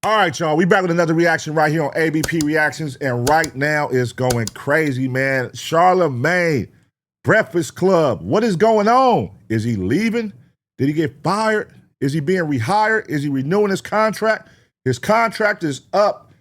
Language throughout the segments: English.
All right, y'all. We back with another reaction right here on ABP Reactions, and right now it's going crazy, man. Charlamagne, Breakfast Club. What is going on? Is he leaving? Did he get fired? Is he being rehired? Is he renewing his contract? His contract is up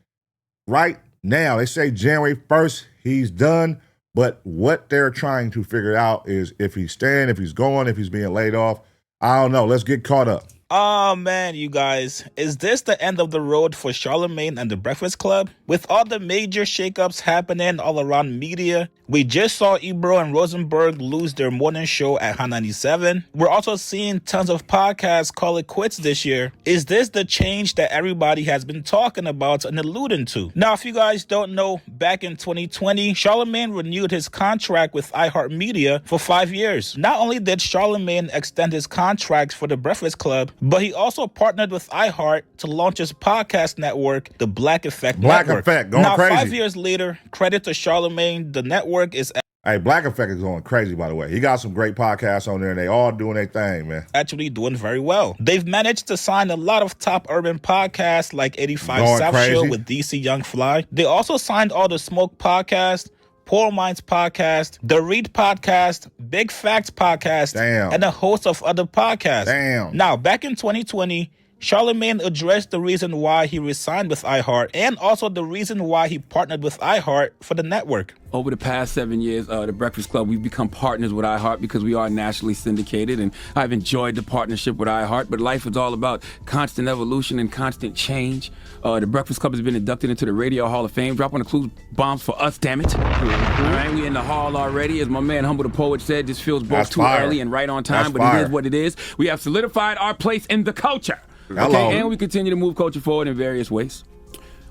right now. They say January 1st, he's done. But what they're trying to figure out is if he's staying, if he's going, if he's being laid off. I don't know. Let's get caught up. Oh man, you guys, is this the end of the road for Charlamagne and the Breakfast Club? With all the major shakeups happening all around media, we just saw Ebro and Rosenberg lose their morning show at Hot 97. We're also seeing tons of podcasts call it quits this year. Is this the change that everybody has been talking about and alluding to? Now, if you guys don't know, back in 2020, Charlamagne renewed his contract with iHeartRadio for 5 years. Not only did Charlamagne extend his contract for the Breakfast Club, but he also partnered with iHeart to launch his podcast network, the Black Effect Network. Black Effect, going crazy. Now, 5 years later, credit to Charlamagne, the network is... Hey, Black Effect is going crazy, by the way. He got some great podcasts on there, and they all doing their thing, man. Actually doing very well. They've managed to sign a lot of top urban podcasts like 85 Going South crazy. Show with DC Young Fly. They also signed all the Smoke Podcast, Poor Minds Podcast, The Read Podcast, Big Facts Podcast, and a host of other podcasts. Now, back in 2020, Charlamagne addressed the reason why he resigned with iHeart and also the reason why he partnered with iHeart for the network. Over the past 7 years, the Breakfast Club, we've become partners with iHeart because we are nationally syndicated, and I've enjoyed the partnership with iHeart, but life is all about constant evolution and constant change. The Breakfast Club has been inducted into the Radio Hall of Fame. Drop on the clue bombs for us, damn it. All right, we in the hall already. As my man Humble the Poet said, this feels both too early and right on time, but it is what it is. We have solidified our place in the culture. Okay, and we continue to move culture forward in various ways.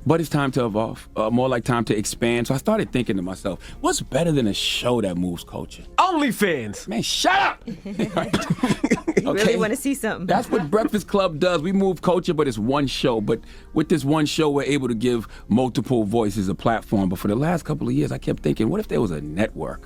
But it's time to evolve, more like time to expand. So I started thinking to myself, what's better than a show that moves culture? OnlyFans. Man, shut up! You really want to see something. That's what Breakfast Club does. We move culture, but it's one show. But with this one show, we're able to give multiple voices a platform. But for the last couple of years, I kept thinking, what if there was a network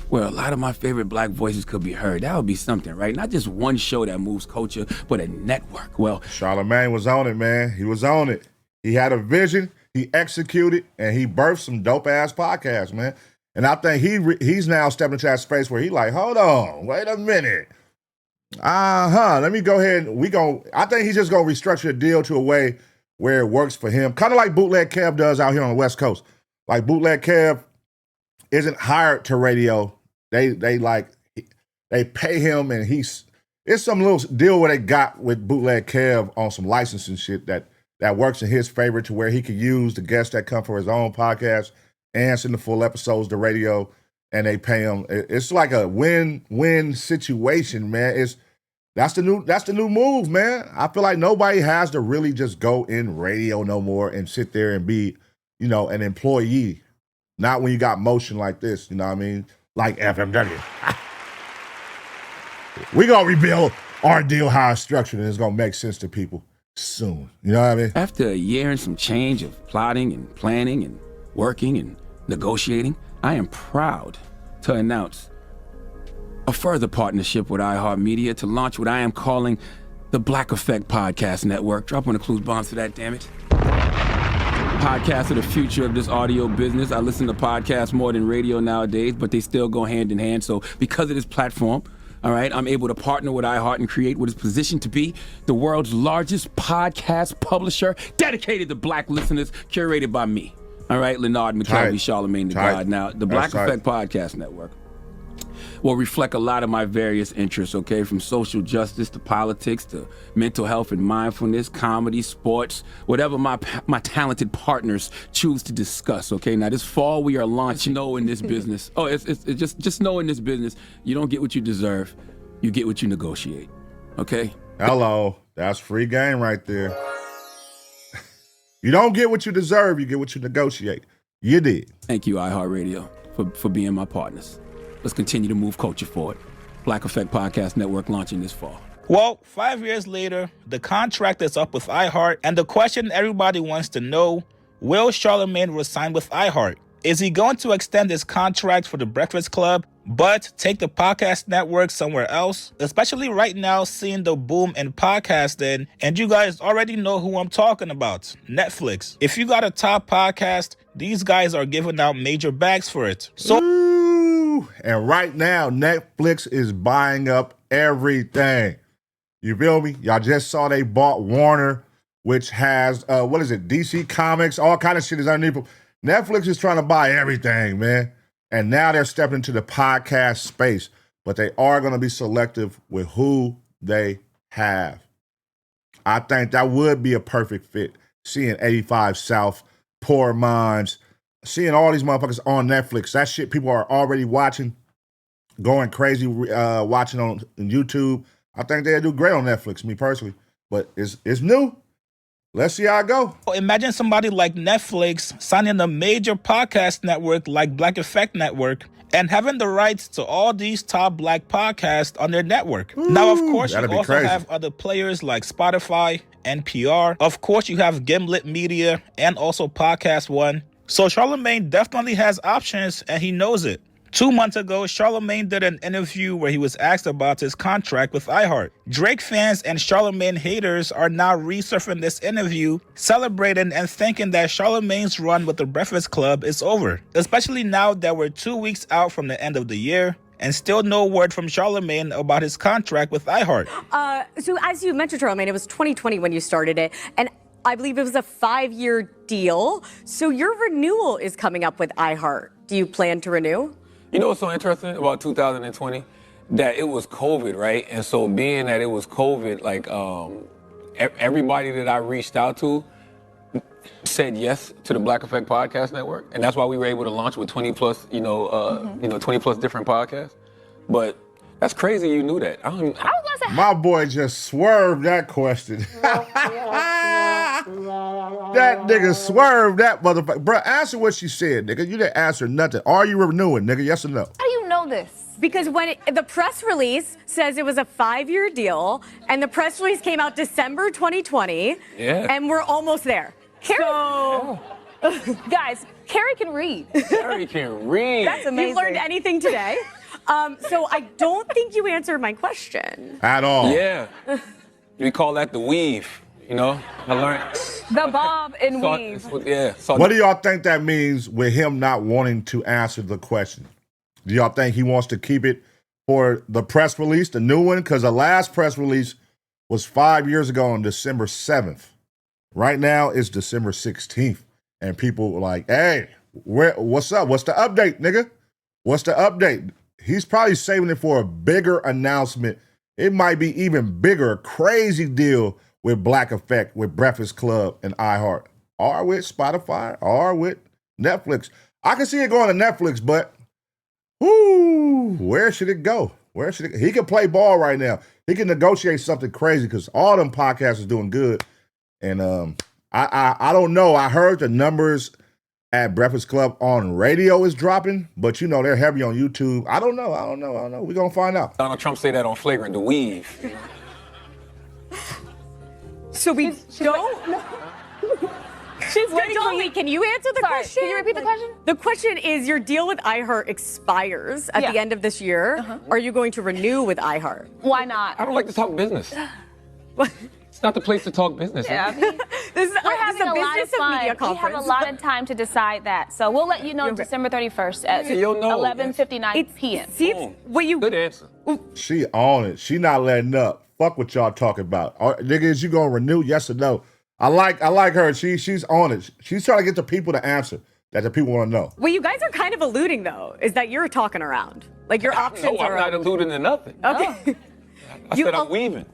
where a lot of my favorite black voices could be heard? That would be something, right? Not just one show that moves culture, but a network. Well, Charlamagne was on it, man. He was on it. He had a vision, he executed, and he birthed some dope-ass podcasts, man. And I think he's now stepping into that space where he's like, hold on, wait a minute. Let me go ahead and I think he's just going to restructure the deal to a way where it works for him. Kind of like Bootleg Kev does out here on the West Coast. Like Bootleg Kev isn't hired to radio. They pay him, and it's some little deal where they got with Bootleg Kev on some licensing shit that works in his favor to where he could use the guests that come for his own podcast and send the full episodes to radio, and they pay him. It's like a win-win situation, man. That's the new move, man. I feel like nobody has to really just go in radio no more and sit there and be, an employee. Not when you got motion like this, you know what I mean? Like FMW. We gonna rebuild our deal how it's structured, and it's gonna make sense to people soon. You know what I mean? After a year and some change of plotting and planning and working and negotiating, I am proud to announce a further partnership with iHeartMedia to launch what I am calling the Black Effect Podcast Network. Drop on the clues bombs for that, damn it. Podcasts are the future of this audio business. I listen to podcasts more than radio nowadays, but they still go hand in hand. So because of this platform, all right, I'm able to partner with iHeart and create what is positioned to be the world's largest podcast publisher dedicated to black listeners, curated by me. All right, Leonard McKelvey, Charlamagne the God. Now, the Black Effect Podcast Network will reflect a lot of my various interests, okay, from social justice to politics to mental health and mindfulness, comedy, sports, whatever my talented partners choose to discuss, okay? Now, this fall, we are launching. Know in this business, it's just know in this business, you don't get what you deserve, you get what you negotiate, okay? Hello, that's free game right there. You don't get what you deserve, you get what you negotiate. You did. Thank you, iHeartRadio, for being my partners. Let's continue to move culture forward. Black Effect Podcast Network launching this fall. Well, 5 years later, the contract is up with iHeart, and the question everybody wants to know, will Charlamagne resign with iHeart? Is he going to extend his contract for the Breakfast Club? But take the podcast network somewhere else, especially right now seeing the boom in podcasting, and you guys already know who I'm talking about, Netflix. If you got a top podcast, these guys are giving out major bags for it. So, Ooh, and right now, Netflix is buying up everything. You feel me? Y'all just saw they bought Warner, which has, DC Comics, all kind of shit is underneath. Netflix is trying to buy everything, man. And now they're stepping into the podcast space, but they are going to be selective with who they have. I think that would be a perfect fit. Seeing 85 South, Poor Minds, seeing all these motherfuckers on Netflix. That shit people are already watching, going crazy, watching on YouTube. I think they'll do great on Netflix, me personally. But it's new. Let's see how it go. Imagine somebody like Netflix signing a major podcast network like Black Effect Network and having the rights to all these top black podcasts on their network. Ooh, now, of course, you also crazy. have other players like Spotify, NPR. Of course, you have Gimlet Media and also Podcast One. So Charlamagne definitely has options, and he knows it. 2 months ago, Charlamagne did an interview where he was asked about his contract with iHeart. Drake fans and Charlamagne haters are now resurfacing this interview, celebrating and thinking that Charlamagne's run with the Breakfast Club is over, especially now that we're 2 weeks out from the end of the year and still no word from Charlamagne about his contract with iHeart. So as you mentioned, Charlamagne, it was 2020 when you started it, and I believe it was a 5-year deal. So your renewal is coming up with iHeart. Do you plan to renew? You know what's so interesting about 2020? That it was COVID, right? And so being that it was COVID, like everybody that I reached out to said yes to the Black Effect Podcast Network. And that's why we were able to launch with 20 plus, 20 plus different podcasts. But that's crazy you knew that. My boy just swerved that question. That nigga swerved that motherfucker. Bro, answer what she said, nigga. You didn't answer nothing. Are you renewing, nigga? Yes or no? How do you know this? Because when the press release says it was a 5-year deal, and the press release came out December 2020, and we're almost there. Guys, Carrie can read. Carrie can read. That's amazing. You learned anything today? So I don't think you answered my question. At all. Yeah. We call that the weave. I learned. The bob and weave. What do y'all think that means with him not wanting to answer the question? Do y'all think he wants to keep it for the press release, the new one? Because the last press release was 5 years ago on December 7th. Right now, it's December 16th. And people were like, hey, what's up? What's the update, nigga? What's the update? He's probably saving it for a bigger announcement. It might be even bigger, a crazy deal with Black Effect, with Breakfast Club and iHeart, or with Spotify, or with Netflix. I can see it going to Netflix, but where should it go? He can play ball right now. He can negotiate something crazy because all them podcasts is doing good. And I don't know. I heard the numbers at Breakfast Club on radio is dropping, but they're heavy on YouTube. I don't know. We're going to find out. Donald Trump say that on Flagrant, the weave. So we don't... She's waiting for Dolly, can you answer the question? Can you repeat the question? The question is, your deal with iHeart expires at the end of this year. Are you going to renew with iHeart? Why not? I don't like to talk business. It's not the place to talk business. Yeah, We're having a lot of fun. media conference. We have a lot of time to decide that. So we'll let you know December 31st at you'll know. 11:59 p.m. See, Good answer. She on it. She not letting up. Fuck what y'all talking about. Nigga, is you gonna renew? Yes or no? I like her. She's on it. She's trying to get the people to answer that the people want to know. What you guys are kind of alluding, though, is that you're talking around. Like, your options are... No, I'm not alluding to nothing. Okay. I said I'm weaving.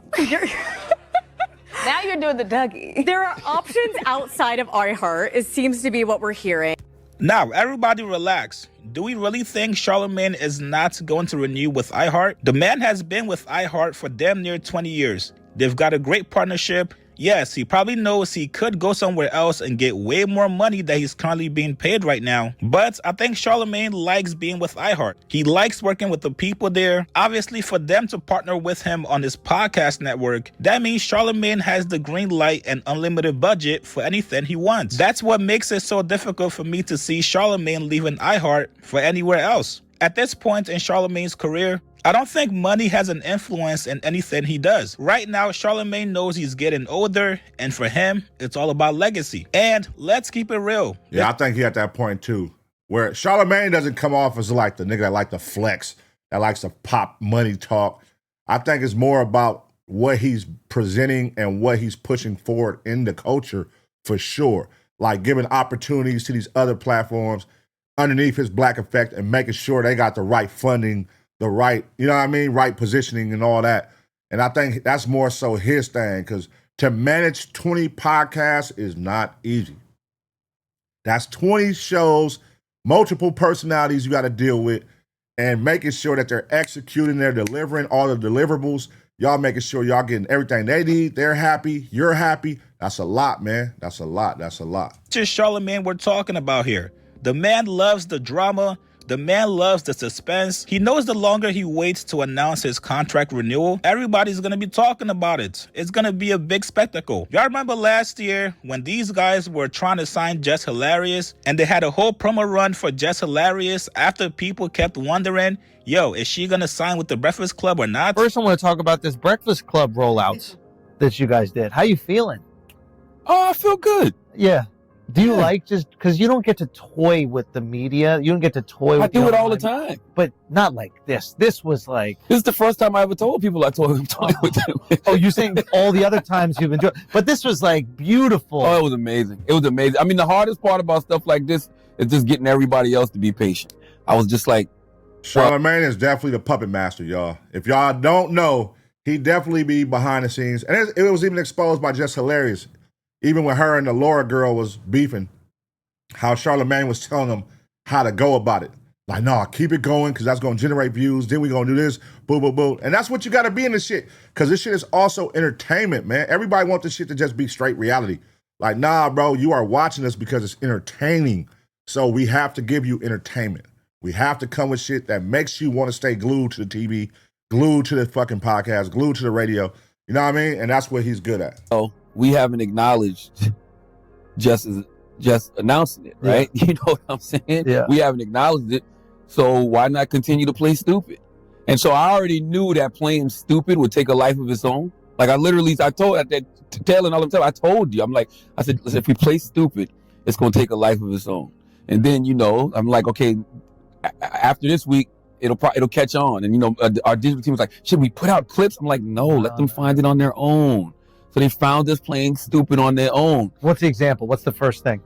Now you're doing the Dougie. There are options outside of iHeart. It seems to be what we're hearing. Now, everybody relax. Do we really think Charlamagne is not going to renew with iHeart? The man has been with iHeart for damn near 20 years. They've got a great partnership. Yes, he probably knows he could go somewhere else and get way more money than he's currently being paid right now. But I think Charlamagne likes being with iHeart. He likes working with the people there. Obviously, for them to partner with him on his podcast network, that means Charlamagne has the green light and unlimited budget for anything he wants. That's what makes it so difficult for me to see Charlamagne leaving iHeart for anywhere else. At this point in Charlamagne's career, I don't think money has an influence in anything he does. Right now, Charlamagne knows he's getting older, and for him, it's all about legacy. And let's keep it real. Yeah, I think he at that point too, where Charlamagne doesn't come off as like the nigga that like to flex, that likes to pop money talk. I think it's more about what he's presenting and what he's pushing forward in the culture for sure. Like giving opportunities to these other platforms underneath his black effect and making sure they got the right funding, the right, you know what I mean, right positioning and all that. And I think that's more so his thing, because to manage 20 podcasts is not easy. That's 20 shows, multiple personalities you got to deal with, and making sure that they're executing, they're delivering all the deliverables. Y'all making sure y'all getting everything they need. They're happy. You're happy. That's a lot, man. That's a lot. That's a lot. Just Charlamagne we're talking about here. The man loves the drama. The man loves the suspense. He knows the longer he waits to announce his contract renewal, everybody's going to be talking about it. It's going to be a big spectacle. Y'all remember last year when these guys were trying to sign Jess Hilarious and they had a whole promo run for Jess Hilarious after people kept wondering, yo, is she going to sign with the Breakfast Club or not? First, I want to talk about this Breakfast Club rollouts that you guys did. How you feeling? Oh, I feel good. Yeah. Do you like, just because you don't get to toy with the media, you don't get to toy with I do it all the online, time. but not like this. This was like, This is the first time I ever told people I told them with them. oh, you're saying all the other times you've been doing, but this was like beautiful. Oh, it was amazing. It was amazing. I mean, the hardest part about stuff like this is just getting everybody else to be patient. I was just like, Charlamagne is definitely the puppet master, y'all. If y'all don't know, he definitely be behind the scenes. And it was even exposed by Just Hilarious. Even when her and the Laura girl was beefing, how Charlamagne was telling them how to go about it. Like, nah, keep it going, because that's going to generate views. Then we going to do this, boo, boo, boo. And that's what you got to be in this shit, because this shit is also entertainment, man. Everybody wants this shit to just be straight reality. Like, nah, bro, you are watching this because it's entertaining. So we have to give you entertainment. We have to come with shit that makes you want to stay glued to the TV, glued to the fucking podcast, glued to the radio. You know what I mean? And that's what he's good at. oh, we haven't acknowledged just announcing it, right? Yeah. You know what I'm saying? Yeah. We haven't acknowledged it. So why not continue to play stupid? And so I already knew that playing stupid would take a life of its own. Like I told that telling all the time, I told you, I said, listen, if we play stupid, it's going to take a life of its own. And then, you know, I'm like, okay, after this week, it'll catch on. And, you know, our digital team was like, should we put out clips? I'm like, no, let them find it on their own. So they found us playing stupid on their own. What's the example? What's the first thing?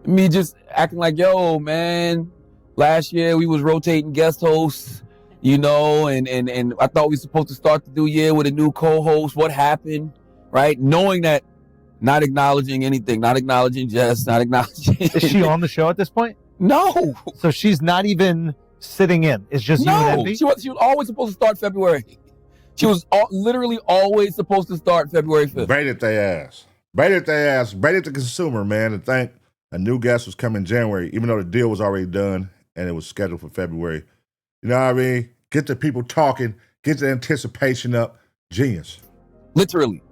Me just acting like, yo, man, last year we was rotating guest hosts, you know, and I thought we were supposed to start the new year with a new co-host. What happened, right? Knowing that, not acknowledging anything, not acknowledging Jess, not acknowledging. Is she on the show at this point? No. So she's not even sitting in. It's just you and Envy? She was always supposed to start February. She was literally always supposed to start February 5th. Baited their ass. Baited the consumer, man, to think a new guest was coming January, even though the deal was already done and it was scheduled for February. You know what I mean? Get the people talking, get the anticipation up. Genius. Literally.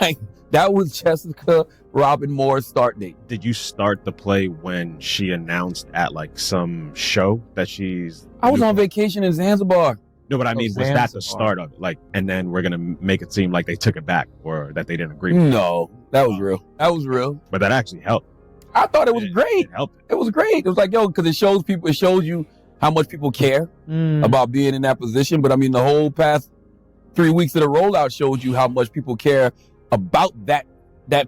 Like, that was Jessica Robin Moore's start date. Did you start the play when she announced at like some show that she's... I was on vacation in Zanzibar. No, but I mean, was that the start of it? Like, and then we're going to make it seem like they took it back or that they didn't agree with it. No, that was real. That was real. But that actually helped. I thought it was great. It helped. It was great. It was like, yo, because it shows you how much people care about being in that position. But I mean, the whole past 3 weeks of the rollout shows you how much people care about that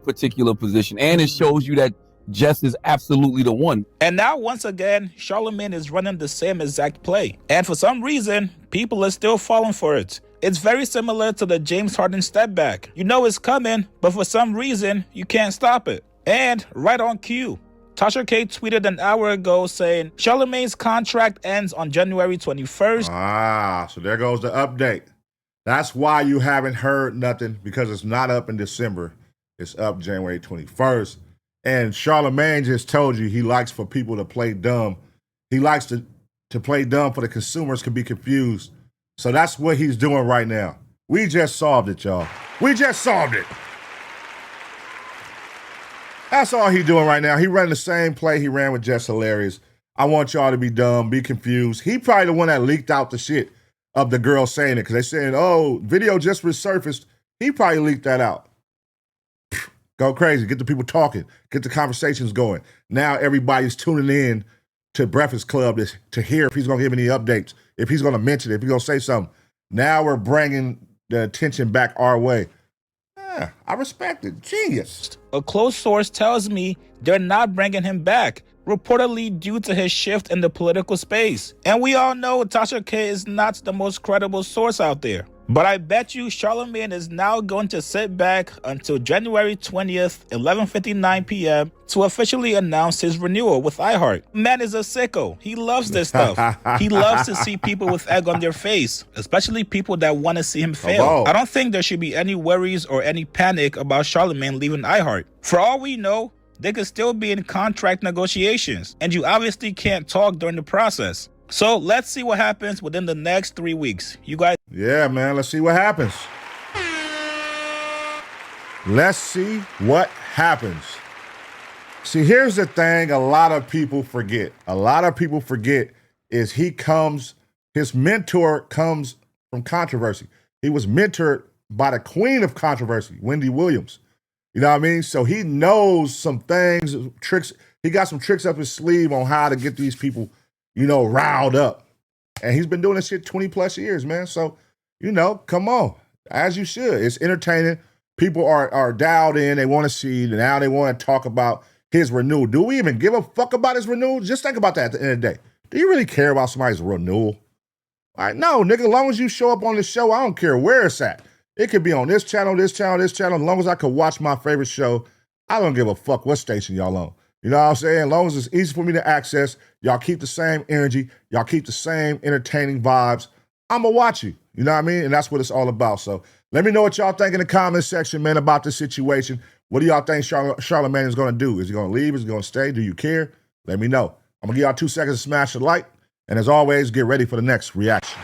particular position. And it shows you that Jess is absolutely the one. And now, once again, Charlamagne is running the same exact play. And for some reason, people are still falling for it. It's very similar to the James Harden step back. You know it's coming, but for some reason, you can't stop it. And right on cue, Tasha K tweeted an hour ago saying, Charlamagne's contract ends on January 21st. So there goes the update. That's why you haven't heard nothing, because it's not up in December. It's up January 21st. And Charlamagne just told you he likes for people to play dumb. He likes to play dumb for the consumers can be confused. So that's what he's doing right now. We just solved it, y'all. We just solved it. That's all he's doing right now. He ran the same play he ran with Jess Hilarious. I want y'all to be dumb, be confused. He probably the one that leaked out the shit of the girl saying it because they saying, oh, video just resurfaced. He probably leaked that out. Go crazy. Get the people talking. Get the conversations going. Now everybody's tuning in to Breakfast Club to hear if he's going to give any updates, if he's going to mention it, if he's going to say something. Now we're bringing the attention back our way. Yeah, I respect it. Genius. A close source tells me they're not bringing him back, reportedly due to his shift in the political space. And we all know Tasha K is not the most credible source out there. But I bet you Charlamagne is now going to sit back until January 20th, 11:59 p.m. to officially announce his renewal with iHeart. Man is a sicko. He loves this stuff. He loves to see people with egg on their face, especially people that want to see him fail. I don't think there should be any worries or any panic about Charlamagne leaving iHeart. For all we know, they could still be in contract negotiations, and you obviously can't talk during the process. So let's see what happens within the next 3 weeks. You guys? Yeah, man, let's see what happens. Let's see what happens. See, here's the thing a lot of people forget. A lot of people forget is his mentor comes from controversy. He was mentored by the queen of controversy, Wendy Williams. You know what I mean? So he knows some things, tricks. He got some tricks up his sleeve on how to get these people, riled up. And he's been doing this shit 20 plus years, man. So, come on, as you should. It's entertaining. People are dialed in. They want to see. Now they want to talk about his renewal. Do we even give a fuck about his renewal? Just think about that at the end of the day. Do you really care about somebody's renewal? All right, no, nigga, as long as you show up on the show, I don't care where it's at. It could be on this channel, this channel, this channel. As long as I could watch my favorite show, I don't give a fuck what station y'all on. You know what I'm saying? As long as it's easy for me to access, y'all keep the same energy, y'all keep the same entertaining vibes, I'm going to watch you. You know what I mean? And that's what it's all about. So let me know what y'all think in the comment section, man, about this situation. What do y'all think Charlamagne is going to do? Is he going to leave? Is he going to stay? Do you care? Let me know. I'm going to give y'all 2 seconds to smash the like. And as always, get ready for the next reaction.